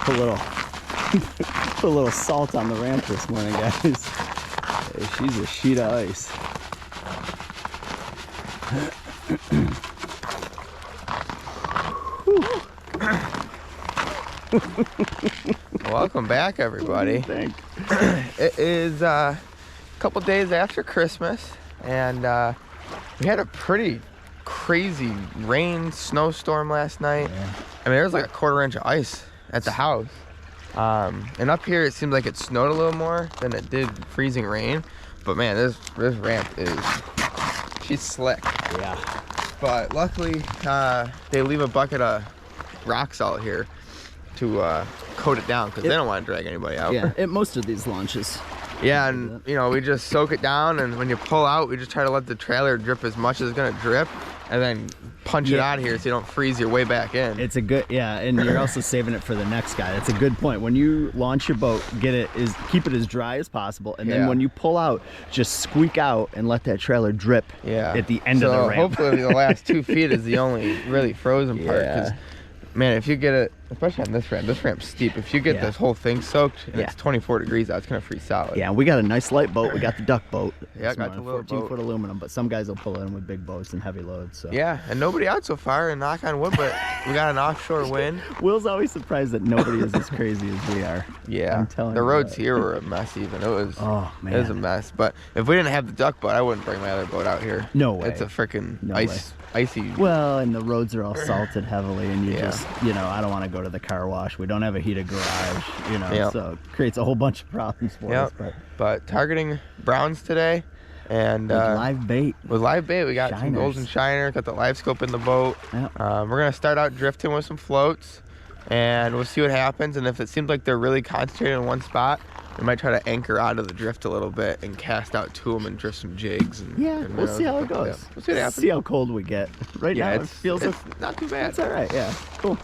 Put a little salt on the ramp this morning, guys. Hey, she's a sheet of ice. Welcome back, everybody. It is a couple days after Christmas, and we had a pretty crazy snowstorm last night. Yeah. I mean, there was like a 1/4 inch of ice at the house. And up here, it seemed like it snowed a little more than it did freezing rain. But man, this ramp she's slick. Yeah. But luckily, they leave a bucket of rocks out here to coat it down because they don't want to drag anybody out. Yeah, at most of these launches. Yeah, and you know, we just soak it down, and when you pull out, we just try to let the trailer drip as much as it's gonna drip, and then punch it out of here so you don't freeze your way back in. It's a good, yeah, and you're also saving it for the next guy. That's a good point. When you launch your boat, keep it as dry as possible, and then when you pull out, just squeak out and let that trailer drip at the end of the ramp. Hopefully the last 2 feet is the only really frozen part, because man, if you get it, especially on this ramp's steep, if you get this whole thing soaked and it's 24 degrees out, it's gonna freeze solid. Yeah, we got a nice light boat. We got the duck boat. Yeah, I got the little 14-foot aluminum, but some guys will pull in with big boats and heavy loads. So. Yeah, and nobody out so far, and knock on wood, but we got an offshore wind. Will's always surprised that nobody is as crazy as we are. Yeah, I'm telling the you roads that. here were a mess even. It was, oh, man. It was a mess. But if we didn't have the duck boat, I wouldn't bring my other boat out here. No way. It's a freaking icy. Well, and the roads are all salted heavily, and you just, you know, I don't want to go to the car wash. We don't have a heated garage, you know, so it creates a whole bunch of problems for us. But targeting browns today, and with live bait. With live bait, we got some golden shiner, got the live scope in the boat. Yep. We're gonna start out drifting with some floats, and we'll see what happens. And if it seems like they're really concentrated in one spot, we might try to anchor out of the drift a little bit and cast out to them and drift some jigs. And, we'll see how it goes. We'll see what happens. See how cold we get. Right now, it feels it's not too bad. It's all right. Yeah, cool.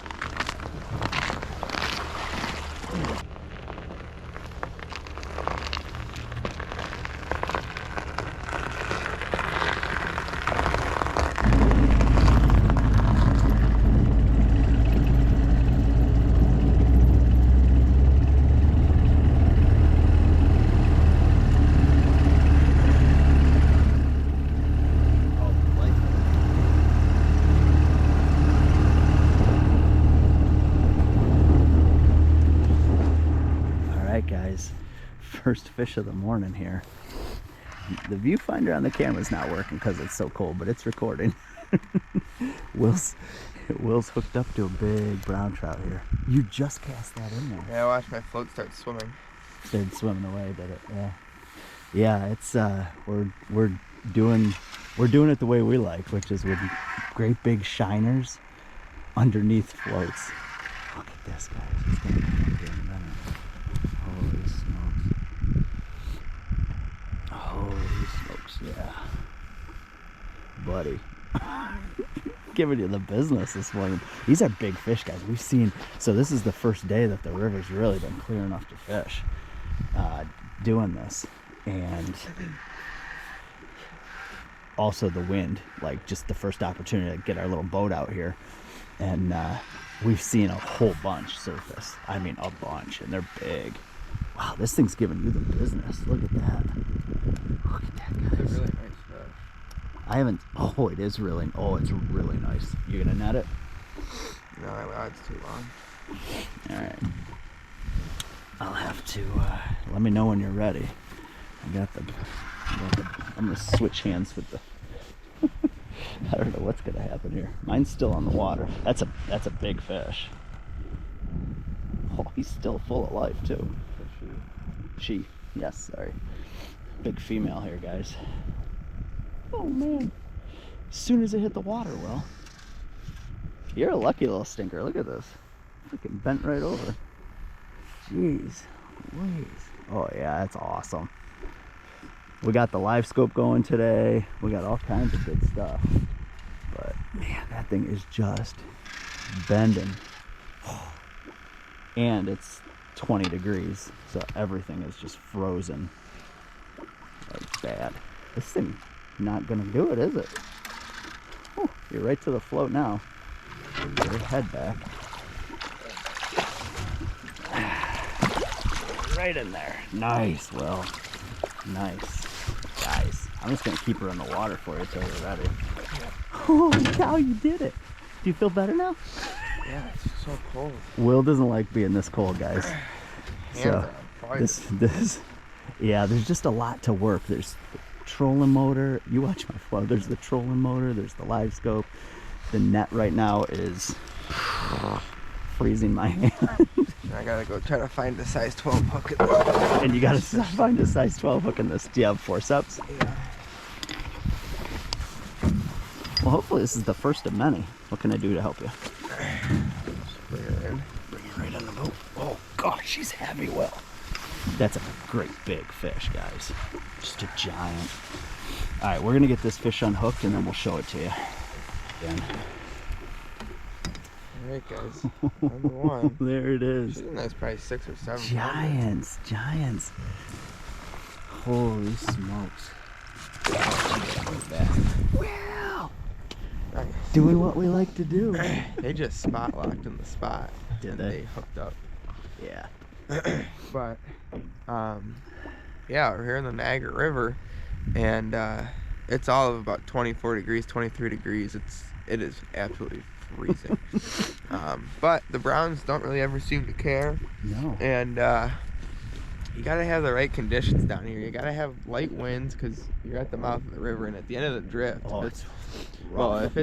First fish of the morning here. The viewfinder on the camera is not working because it's so cold, but it's recording. Will's hooked up to a big brown trout here. You just cast that in there. Yeah, I watched my float start swimming. Started swimming away, did it? Yeah. Yeah, it's we're doing it the way we like, which is with great big shiners underneath floats. Look at this, guys. It's gonna come up here in a minute. Holy smokes. Holy smokes, yeah. Buddy. Giving you the business this morning. These are big fish, guys. We've seen, so this is the first day that the river's really been clear enough to fish doing this. And also the wind, like just the first opportunity to get our little boat out here. And we've seen a whole bunch surface. I mean, a bunch, and they're big. Wow, this thing's giving you the business. Look at that. Look at that, guys. It's a really nice fish. I haven't, it is really, it's really nice. You gonna net it? No, my rod's too long. All right. I'll have to, let me know when you're ready. I'm gonna switch hands with the, I don't know what's gonna happen here. Mine's still on the water. That's a big fish. Oh, he's still full of life too. She, yes, sorry. Big female here, guys. Oh man. As soon as it hit the water, Will. You're a lucky little stinker. Look at this. Freaking bent right over. Jeez. Louise. Oh yeah, that's awesome. We got the live scope going today. We got all kinds of good stuff. But man, that thing is just bending. And it's 20 degrees, so everything is just frozen. Like bad. This thing not gonna do it, is it? Oh, you're right to the float now. Get your head back. right in there. Nice, Will. Nice. Guys, I'm just gonna keep her in the water for you till you're ready. Holy cow, you did it. Do you feel better now? Yeah, it's so cold. Will doesn't like being this cold, guys. Hands So are on fire. yeah, there's just a lot to work. There's the trolling motor. You watch my flow. There's the trolling motor. There's the live scope. The net right now is freezing my hand. I gotta go try to find a size 12 hook in this. And you gotta find a size 12 hook in this. Do you have forceps? Yeah. Well, hopefully this is the first of many. What can I do to help you? Just bring her in. Bring it right on the boat. Oh gosh, she's heavy, Will. That's a great big fish, guys. Just a giant. All right, we're gonna get this fish unhooked and then we'll show it to you. Again. All right, guys. Number one. There it is. She's a nice, probably 6 or 7. Giants, giants. Holy smokes. Wow. Nice. Doing what we like to do. They just spot locked in the spot. Did and they? hooked up. Yeah. But, yeah, we're here in the Niagara River, and it's all of about 24 degrees, 23 degrees. It is absolutely freezing. But the browns don't really ever seem to care. No. And you gotta have the right conditions down here. You gotta have light winds because you're at the mouth of the river, and at the end of the drift, if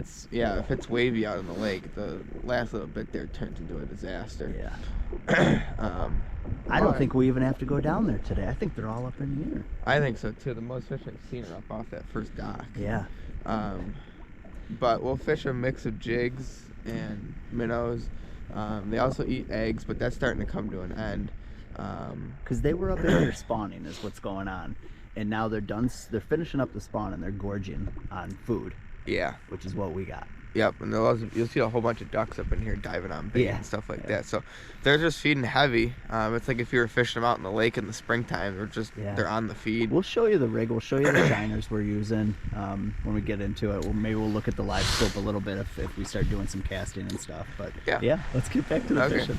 it's wavy out in the lake, the last little bit there turns into a disaster. Yeah. I don't but think we even have to go down there today. I think they're all up in the air. I think so too. The most fish I've seen are up off that first dock. Yeah. But we'll fish a mix of jigs and minnows. They also eat eggs, but that's starting to come to an end. Because they were up in here spawning is what's going on. And now they're done. They're finishing up the spawn and they're gorging on food. Yeah. Which is what we got. Yep, and you'll see a whole bunch of ducks up in here diving on bait and stuff like that. So they're just feeding heavy. It's like if you were fishing them out in the lake in the springtime, they're on the feed. We'll show you the rig. We'll show you the shiners we're using when we get into it. Maybe we'll look at the live scope a little bit if we start doing some casting and stuff. But yeah, let's get back to the fishing.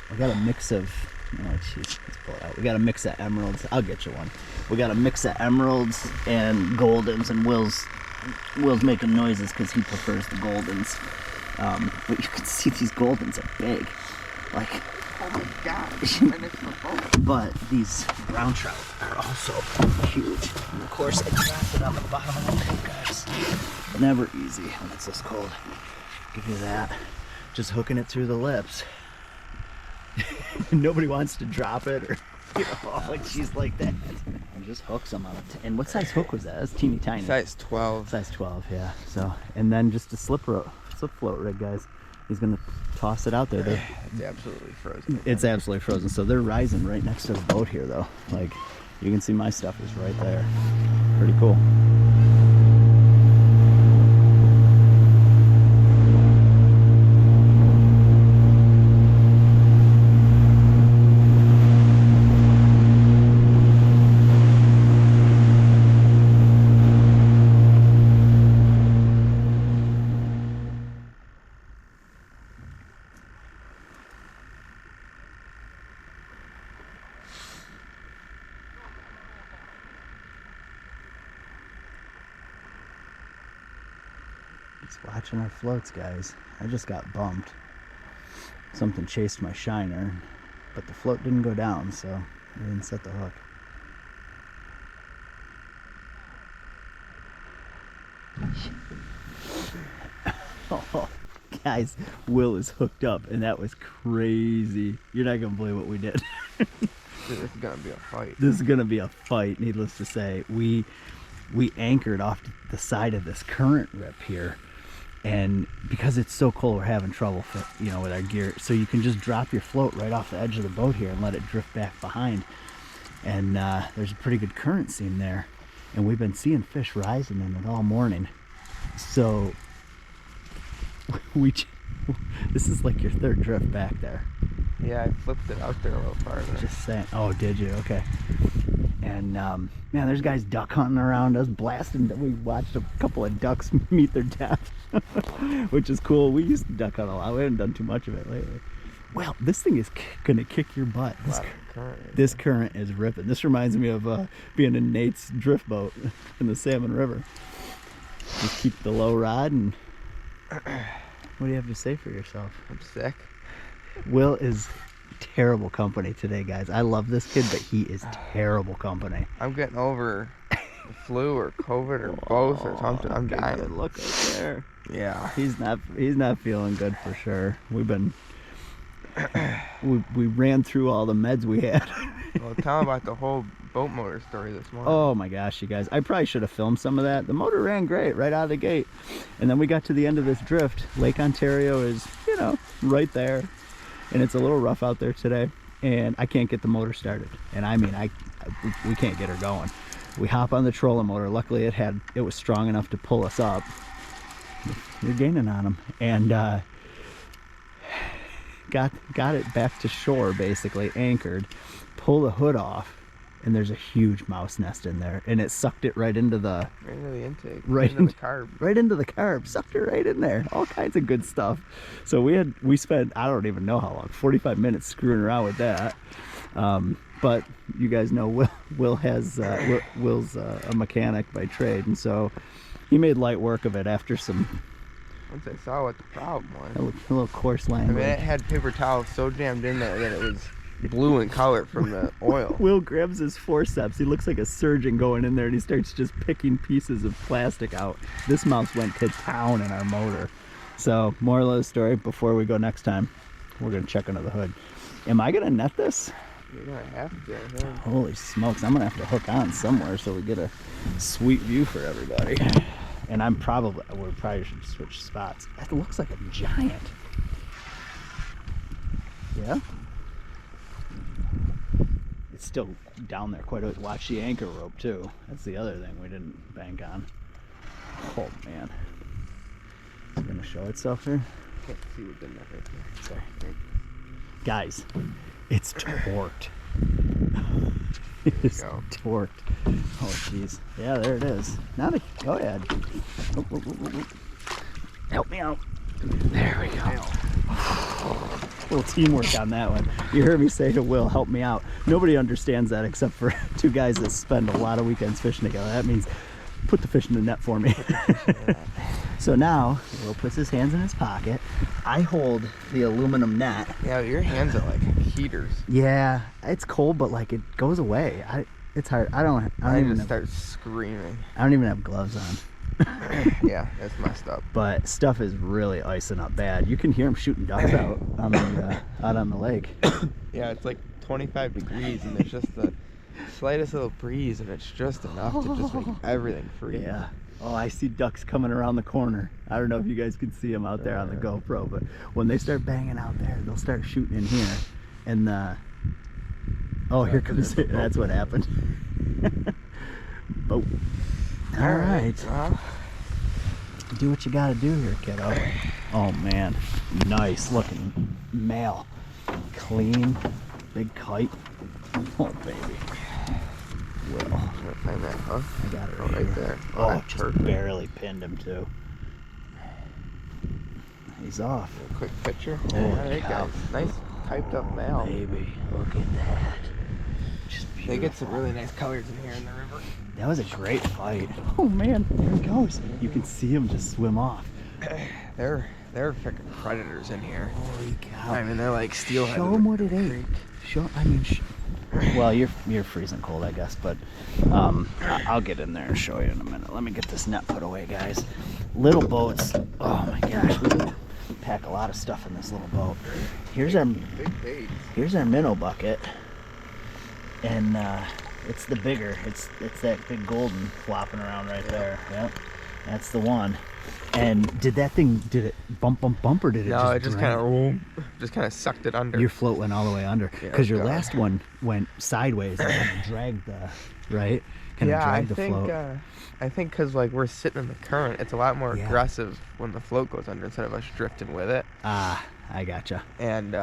We got a mix of, oh jeez, let's pull it out. We got a mix of emeralds. I'll get you one. We got a mix of emeralds and goldens, and Will's making noises because he prefers the goldens. But you can see these goldens are big, like, oh my gosh. But these brown trout are also huge. And of course, I dropped it on the bottom of the boat, guys. Never easy when it's this cold. Give you that. Just hooking it through the lips. Nobody wants to drop it or get off like she's like that. And just hooks them on it. And what size hook was that? That's teeny tiny. Size 12. Size 12, yeah. So, and then just a slip float rig, guys. He's gonna toss it out there. It's absolutely frozen. It's absolutely frozen. So they're rising right next to the boat here, though. Like, you can see my stuff is right there. Pretty cool. Watching our floats, guys. I just got bumped. Something chased my shiner, but the float didn't go down, so I didn't set the hook. Oh, guys, Will is hooked up, and that was crazy. You're not gonna believe what we did. Dude, this is gonna be a fight. This is gonna be a fight, needless to say. We anchored off the side of this current rip here, and because it's so cold, we're having trouble with our gear. So you can just drop your float right off the edge of the boat here and let it drift back behind. And there's a pretty good current seam there, and we've been seeing fish rising in it all morning. So this is like your third drift back there. Yeah, I flipped it out there a little farther. Just saying. Oh, did you? Okay. And man, there's guys duck hunting around us, blasting. We watched a couple of ducks meet their death, which is cool. We used to duck hunt a lot. We haven't done too much of it lately. Well, this thing is gonna kick your butt. This current is ripping. This reminds me of being in Nate's drift boat in the Salmon River. Just keep the low rod. And what do you have to say for yourself? I'm sick. Will is terrible company today, guys. I love this kid, but he is terrible company. I'm getting over the flu or COVID or both or something. I'm dying. Good look right there. Yeah. He's not feeling good for sure. We've been we ran through all the meds we had. Well, tell him about the whole boat motor story this morning. Oh my gosh, you guys. I probably should have filmed some of that. The motor ran great right out of the gate. And then we got to the end of this drift. Lake Ontario is, you know, right there. And it's a little rough out there today. And I can't get the motor started. And I mean, we can't get her going. We hop on the trolling motor. Luckily it was strong enough to pull us up. You're gaining on them. And got it back to shore, basically anchored. Pull the hood off, and there's a huge mouse nest in there, and it sucked it right into the intake, right into the carb, right into the carb. Sucked it right in there. All kinds of good stuff. So we spent, I don't even know how long, 45 minutes screwing around with that. But you guys know Will's a mechanic by trade, and so he made light work of it after some. Once I saw what the problem was, a little coarse language. I mean, it had paper towels so jammed in there that it was blue in color from the oil. Will grabs his forceps. He looks like a surgeon going in there, and he starts just picking pieces of plastic out. This mouse went to town in our motor. So, moral of the story, before we go next time, we're going to check under the hood. Am I going to net this? You're going to have to. Yeah. Holy smokes, I'm going to have to hook on somewhere so we get a sweet view for everybody. And we probably should switch spots. That looks like a giant. Yeah? It's still down there quite a bit. Watch the anchor rope too. That's the other thing we didn't bank on. Oh man. It's gonna show itself here. Can't see what's in there right there. Sorry. Guys, it's torqued. It's torqued. Oh jeez. Yeah, there it is. Now go ahead. Oh. Help me out. There we go. Little teamwork on that one. You heard me say to Will, help me out. Nobody understands that except for two guys that spend a lot of weekends fishing together. That means put the fish in the net for me. So now Will puts his hands in his pocket. I hold the aluminum net. Yeah, your hands are like heaters. Yeah, it's cold, but like it goes away. It's hard. I don't even start screaming. I don't even have gloves on. Yeah, that's messed up. But stuff is really icing up bad. You can hear them shooting ducks out on the lake. Yeah, it's like 25 degrees, and there's just the slightest little breeze, and it's just enough to just make everything free. Yeah. Oh, I see ducks coming around the corner. I don't know if you guys can see them out there on the GoPro, but when they start banging out there, they'll start shooting in here. And oh, here comes it. That's what happened. Boat. All right. Do what you gotta do here, kiddo. Oh man, nice looking male. Clean, big kite. Oh baby. Will. I'm gonna find that hook. I got it right there. Oh, just barely pinned him too. He's off. A quick picture. Oh, All right, guys. Nice typed up male. Baby, look at that. Just beautiful. They get some really nice colors in here in the river. That was a great fight. Oh man, there he goes. You can see him just swim off. They're freaking predators in here. Holy cow. I mean, they're like steelhead. Show him what it ate. Well, you're freezing cold, I guess, but I'll get in there and show you in a minute. Let me get this net put away, guys. Little boats. Oh my gosh, we pack a lot of stuff in this little boat. Here's our minnow bucket, and it's the bigger. It's that big golden flopping around right there. Yep, that's the one. And did it bump, or did it No, just it just kind of sucked it under. Your float went all the way under. Because your last one went sideways and kind of dragged the, float. I think because like we're sitting in the current, it's a lot more aggressive when the float goes under instead of us drifting with it. Ah, I gotcha. And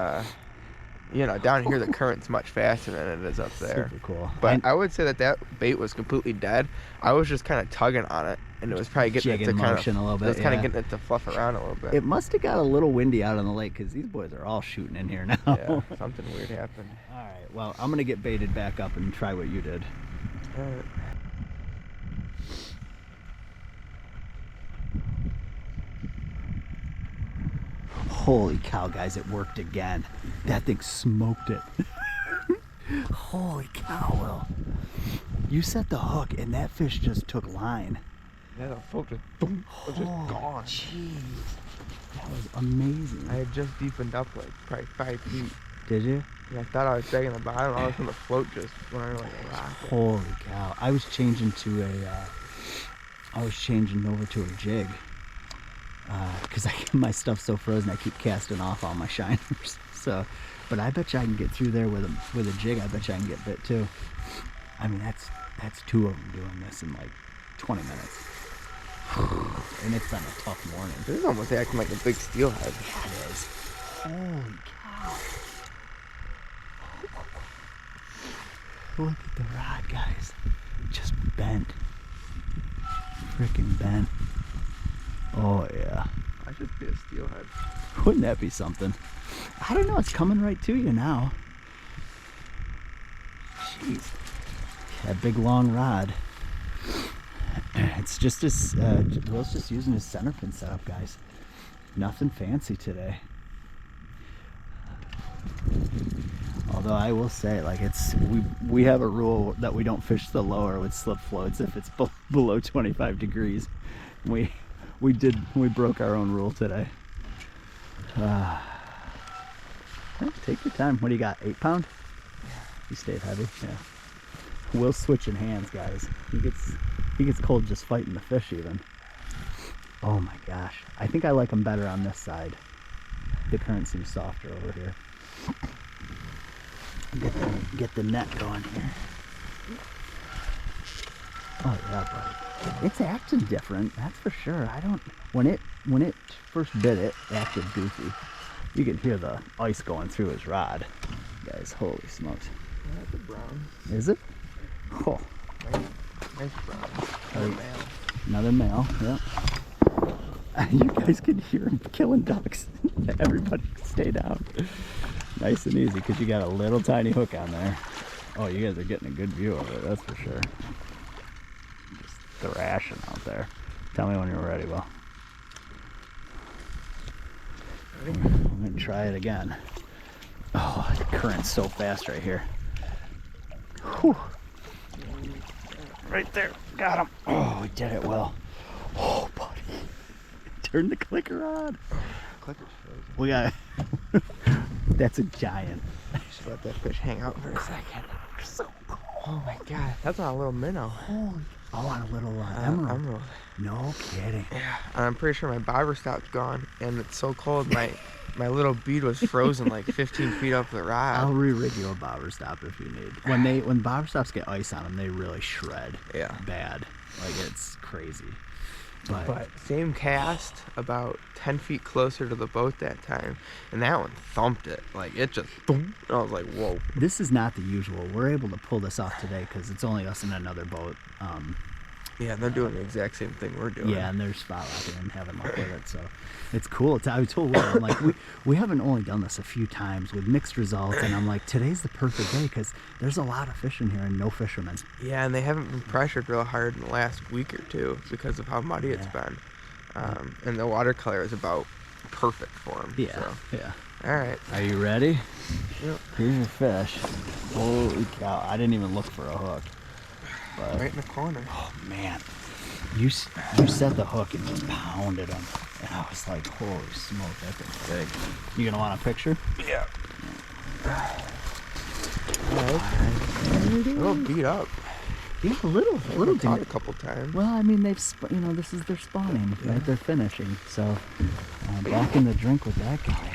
You know, down here the current's much faster than it is up there. Super cool. But I would say that bait was completely dead. I was just kind of tugging on it, and it was probably getting it to motion a little bit. It was kind of getting it to fluff around a little bit. It must have got a little windy out on the lake because these boys are all shooting in here now. Yeah, something weird happened. All right, well, I'm gonna get baited back up and try what you did. All right. Holy cow, guys, it worked again. That thing smoked it. Holy cow, Will. You set the hook and that fish just took line. Yeah, the float just, boom, it was just gone. Jeez. That was amazing. I had just deepened up like probably 5 feet. Did you? Yeah, I thought I was bagging the bottom, all of a sudden the float just went under like a rocket. Holy cow. I was changing over to a jig. Because my stuff's so frozen, I keep casting off all my shiners. So, but I bet you I can get through there with a jig. I bet you I can get bit too. I mean, that's 2 of them doing this in like 20 minutes. And it's been a tough morning. This is almost acting like a big steelhead. Yeah, it is. Holy cow. Look at the rod, guys. Just bent. Freaking bent. Oh yeah. I should be a steelhead. Wouldn't that be something? I don't know, it's coming right to you now. Jeez. That big long rod. It's just his, Will's just using his center pin setup, guys. Nothing fancy today. Although I will say, like, we have a rule that we don't fish the lower with slip floats if it's below 25 degrees. We broke our own rule today. Take your time. What do you got? 8 pound? You stayed heavy. Yeah. Will's switching hands, guys. He gets cold just fighting the fish even. Oh my gosh. I think I like them better on this side. The current seems softer over here. Get the net going here. Oh yeah, buddy. It's acting different, that's for sure. When it first bit it acted goofy. You can hear the ice going through his rod. Guys, holy smokes. That's a brown. Is it? Oh. Nice brown. Another male. Another male, yeah. You guys can hear him killing ducks. Everybody stay down. Nice and easy, because you got a little tiny hook on there. Oh, you guys are getting a good view of it, that's for sure. Just thrashing out there. Tell me when you're ready, Will. Ready? I'm gonna try it again. Oh, the current's so fast right here. Whew. Right there, got him. Oh, we did it, Will. Oh, buddy. Turn the clicker on. Clicker's frozen. We got that's a giant. Just let that fish hang out for a second. So cool. Oh my god, that's on a little minnow. Holy. Oh, on a little emerald. Emerald. No kidding. Yeah, I'm pretty sure my bobber stop's gone, and it's so cold. My little bead was frozen like 15 feet up the rod. I'll re-rig you a bobber stop if you need. When bobber stops get ice on them, they really shred. Yeah. Bad. Like, it's crazy. But same cast, about 10 feet closer to the boat that time, and that one thumped it. Like, it just boom. I was like, whoa. This is not the usual. We're able to pull this off today because it's only us and another boat. Yeah, and they're doing the exact same thing we're doing. Yeah, and they're spot rocking and having luck with it, so it's cool. I told Will, I'm like, we haven't only done this a few times with mixed results, and I'm like, today's the perfect day because there's a lot of fish in here and no fishermen. Yeah, and they haven't been pressured real hard in the last week or two because of how muddy it's been. And the watercolor is about perfect for them. Yeah, so. yeah. All right. Are you ready? Yep. Here's your fish. Holy cow, I didn't even look for a hook. But, Right in the corner. oh man, you set the hook and just pounded him, and I was like, holy smoke, that thing's big. You gonna want a picture? Yeah. Alright. A little beat up. Yeah, a little Caught a couple times. Well, I mean, this is their spawning, right? They're finishing. So, back in the drink with that guy.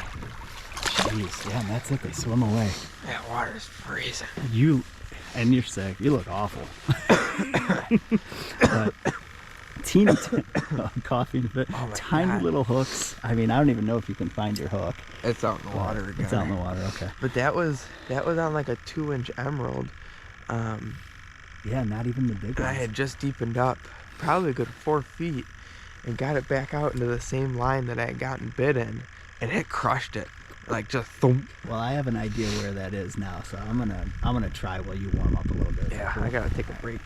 Jeez, yeah, and that's it. They swim away. That water's freezing. And you're sick. You look awful. But teeny coffee in a bit. Oh my Tiny God. little hooks. I mean, I don't even know if you can find your hook. It's out in the water again. It's out in the water. Okay. But that was on like a 2-inch emerald. Yeah, not even the big And I ones. had just deepened up probably a good 4 feet and got it back out into the same line that I had gotten bit in, and it crushed it. Like just thump. Well, I have an idea where that is now, so I'm gonna try while you warm up a little bit. Yeah, I gotta take a break.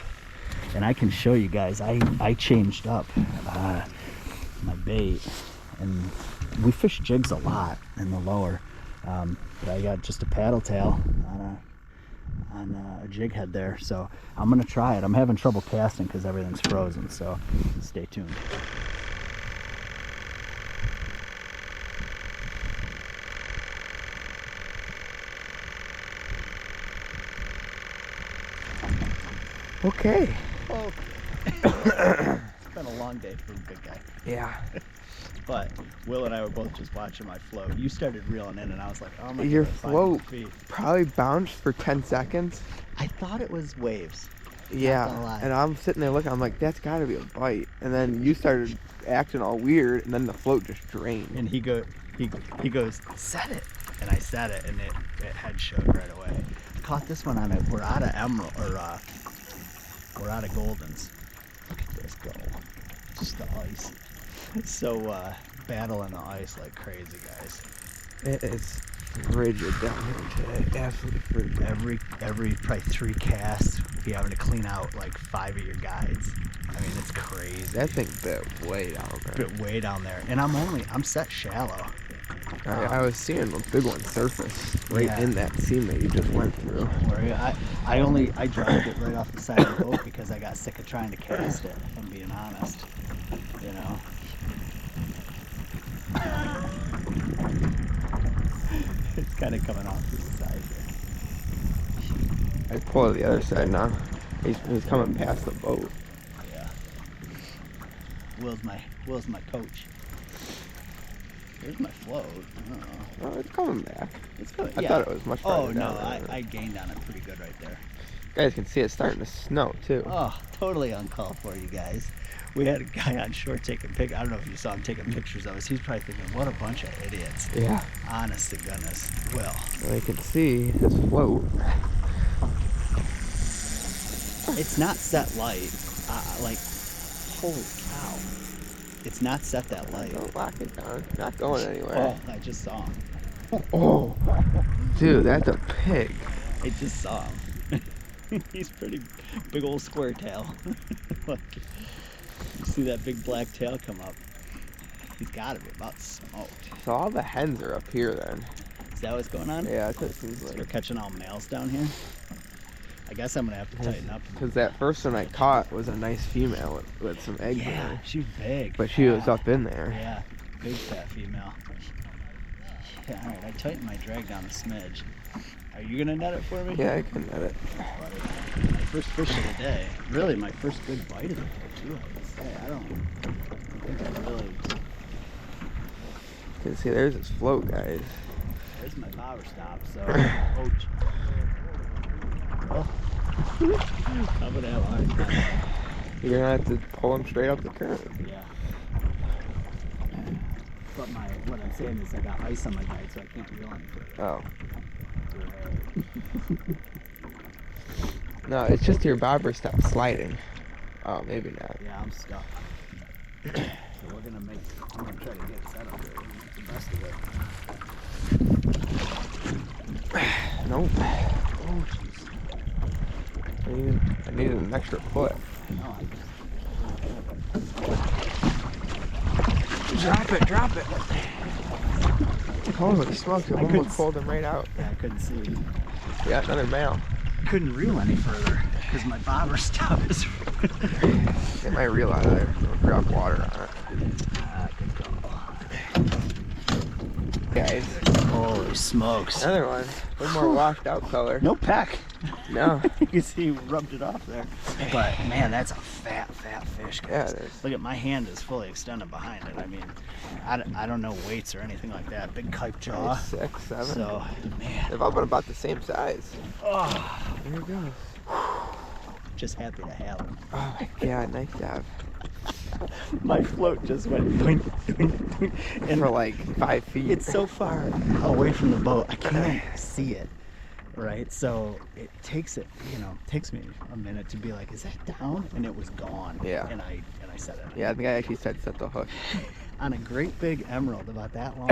And I can show you guys. I changed up my bait, and we fish jigs a lot in the lower. But I got just a paddle tail on a jig head there, so I'm gonna try it. I'm having trouble casting because everything's frozen, so stay tuned. Okay. Oh. It's been a long day for a big guy. Yeah. But Will and I were both just watching my float. You started reeling in, and I was like, "Oh my Your God, 500 float feet." probably bounced for 10 seconds. I thought it was waves. gonna Yeah. lie. And I'm sitting there looking, I'm like, that's gotta be a bite. And then you started acting all weird, and then the float just drained. And he goes, "Set it," and I set it, and it head showed right away. Caught this one on a. We're out of emerald, or we're out of goldens. Look at this go. Just the ice. So battling the ice like crazy, guys. It is frigid down here today. Absolutely frigid. Every probably 3 casts, we having to clean out like 5 of your guides. I mean, it's crazy. That thing bit way down there. Bit way down there, and I'm set shallow. I was seeing a big one surface right Yeah. in that seam that you just went through. Where I dropped it right off the side of the boat because I got sick of trying to cast it, if I'm being honest. You know. It's kind of coming off to the side here. I pull to the other side now. He's coming past the boat. Yeah. Will's my coach. There's my float. Oh, it's coming back. It's good. I thought it was much farther Oh no, down there. I gained on it pretty good right there. You guys can see it's starting to snow too. Oh, totally uncalled for, you guys. We had a guy on shore taking pictures. I don't know if you saw him taking pictures of us. He's probably thinking, what a bunch of idiots. Yeah. Honest to goodness. Well, And I can see his float. it's not set light. Like, holy cow. It's not set that light. Don't lock it down. Not going anywhere. Oh, I just saw him. Oh, dude, that's a pig. I just saw him. He's pretty big old square tail. Look, you see that big black tail come up. He's got to be about smoked. So all the hens are up here then. Is that what's going on? Yeah, that's what it seems So we're like. catching all males down here. I guess I'm gonna have to tighten up. Because that first one I caught was a nice female with some eggs in Yeah, her. she was big. But she was fat. up in there. Yeah, big fat female. Yeah, all right. I tightened my drag down a smidge. Are you gonna net it for me? Yeah, I can net it. Buddy? My first fish of the day. Really, my first good bite of the day too. I would say. I don't think I really. You can see there's his float, guys. There's my power stop. So, ouch. Oh. I'm gonna have a hard time. You're gonna have to pull him straight up the current. Yeah. But what I'm saying is I got ice on my guide, so I can't reel any further. Oh. No, it's just your bobber stopped sliding. Oh, maybe not. Yeah, I'm stuck. So I'm gonna try to get set up here. We're gonna make the best of it. Nope. Oh, jeez. I needed an extra foot. No, Drop it. Holy smokes, it almost pulled him right out. yeah, I couldn't see. Yeah, another male. Couldn't reel any further because my bobber stop is. Get my reel out of there. Drop water on it. Good call. Guys, Holy smokes. another one. A little more washed out color. No peck. No. You can see he rubbed it off there. But man, that's a fat fish, guys. Yeah, it is. Look at my hand is fully extended behind it. I mean, I don't know weights or anything like that. Big kuip jaw. 6, 7. So, man, They've all been about the same size. oh, There it goes. just happy to have him. Oh my god, nice job. My float just went doink, doink, doink, and For like 5 feet. it's so far away from the boat I can't see it, right? So it takes me a minute to be like, is that down? And it was gone. Yeah. And I set it. Yeah, I think I actually said set the hook. On a great big emerald about that long,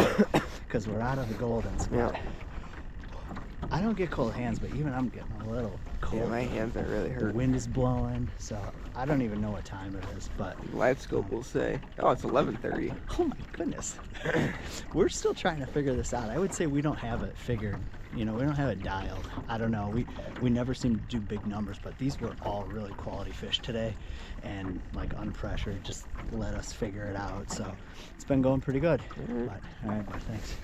because we're out of the golden spot. Yeah. I don't get cold hands, but even I'm getting a little cold. Yeah, my hands are really The hurt. wind is blowing, so I don't even know what time it is, but Live scope will say, oh, it's 11:30. oh my goodness. We're still trying to figure this out. I would say we don't have it figured. We don't have it dialed. I don't know. We never seem to do big numbers, but these were all really quality fish today, and like unpressured, just let us figure it out. So it's been going pretty good. But, all right, well, thanks.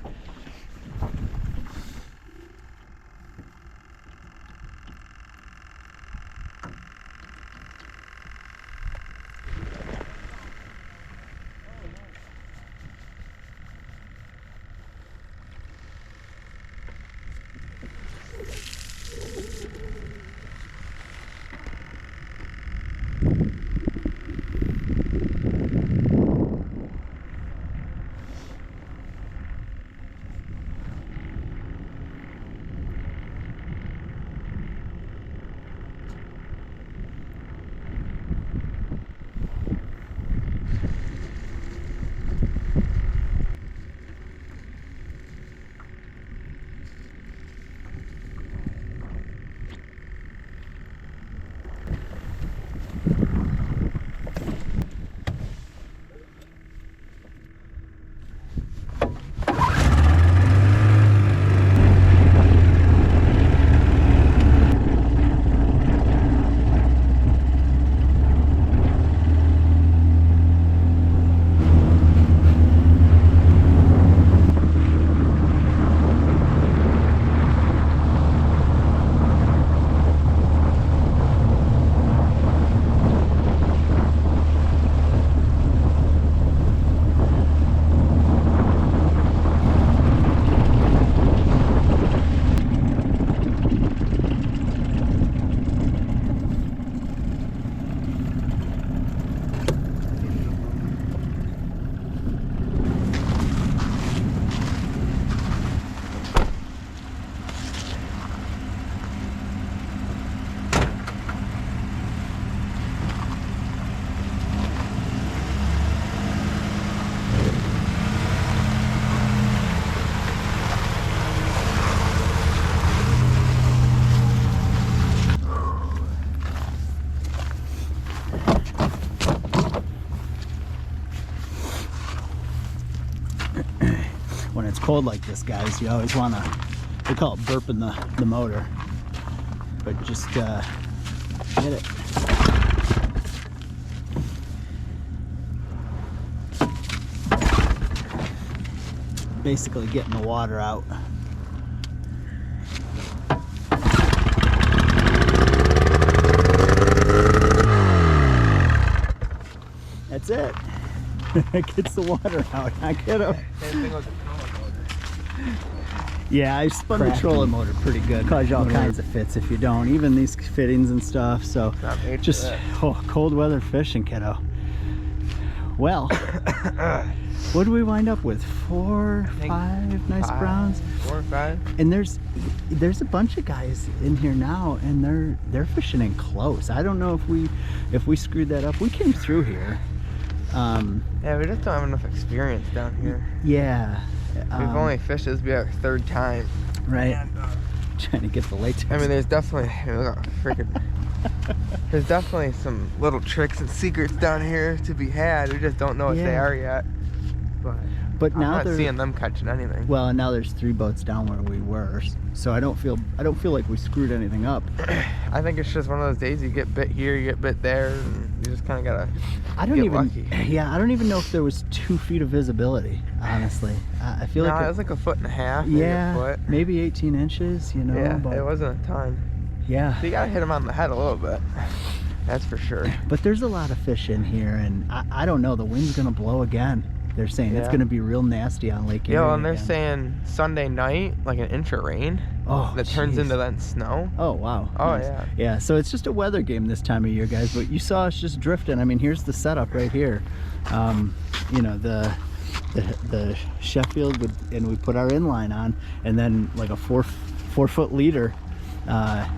When it's cold like this, guys, you always want to, we call it burping the motor, but just get it. Basically getting the water out. That's it. It gets the water out. I get it. Yeah, I spun the trolling motor pretty good. Cause you all kinds of fits if you don't. Even these fittings and stuff. So just cold weather fishing, kiddo. Well, what do we wind up with? 4, 5 nice browns. 4 or 5. And there's a bunch of guys in here now, and they're fishing in close. I don't know if we screwed that up. We came through here. Yeah, we just don't have enough experience down here. Yeah. We've only fished this be our 3rd time. Right. And, trying to get the latex. I mean, there's definitely there's definitely some little tricks and secrets down here to be had. We just don't know what they are yet. But now I'm not seeing them catching anything. Well, and now there's 3 boats down where we were, so I don't feel like we screwed anything up. I think it's just one of those days you get bit here, you get bit there, and you just kind of gotta get lucky. Yeah, I don't even know if there was 2 feet of visibility. Honestly, I feel like it was like 1.5 feet. Maybe yeah, a foot. maybe 18 inches. Yeah, but it wasn't a ton. Yeah. So you gotta hit them on the head a little bit. That's for sure. But there's a lot of fish in here, and I don't know. The wind's gonna blow again. They're saying it's Yeah. going to be real nasty on Lake Erie. Yeah, well, and they're again. saying Sunday night, like an inch of rain. Oh, That turns jeez. into then snow. Oh, wow. Oh, Nice. yeah. Yeah, so it's just a weather game this time of year, guys. But you saw us just drifting. I mean, here's the setup right here. You know, the Sheffield, and we put our inline on, and then like a 4-foot leader.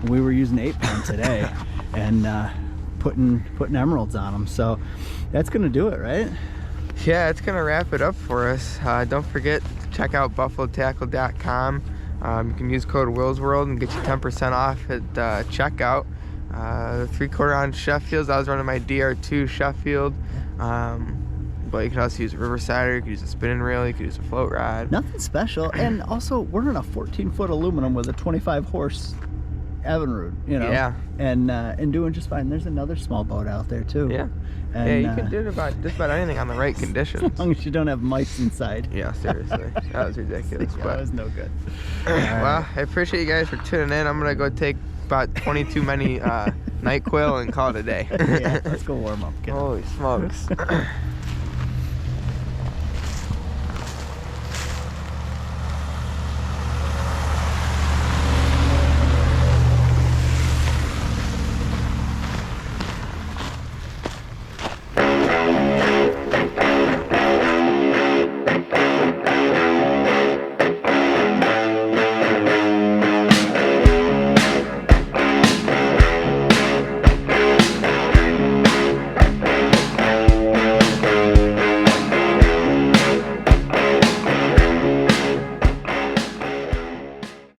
We were using 8-pound today, and putting emeralds on them. So that's gonna do it, right? Yeah, it's going to wrap it up for us. Don't forget to check out buffalotackle.com. You can use code WillsWorld and get you 10% off at checkout. 3/4 ounce Sheffields. I was running my DR2 Sheffield. But you can also use a Riversider, you can use a spinning reel, you can use a float rod. Nothing special. And also, we're in a 14-foot aluminum with a 25-horse Evinrude, you know. Yeah. And doing just fine. There's another small boat out there too. Yeah. And, Yeah, you can do just about anything on the right conditions. as long as you don't have mice inside. Yeah, seriously. That was ridiculous. Yeah, But that was no good. well, I appreciate you guys for tuning in. I'm gonna go take about 22 many NyQuil and call it a day. Yeah, let's go warm up. Get 'em. Holy smokes.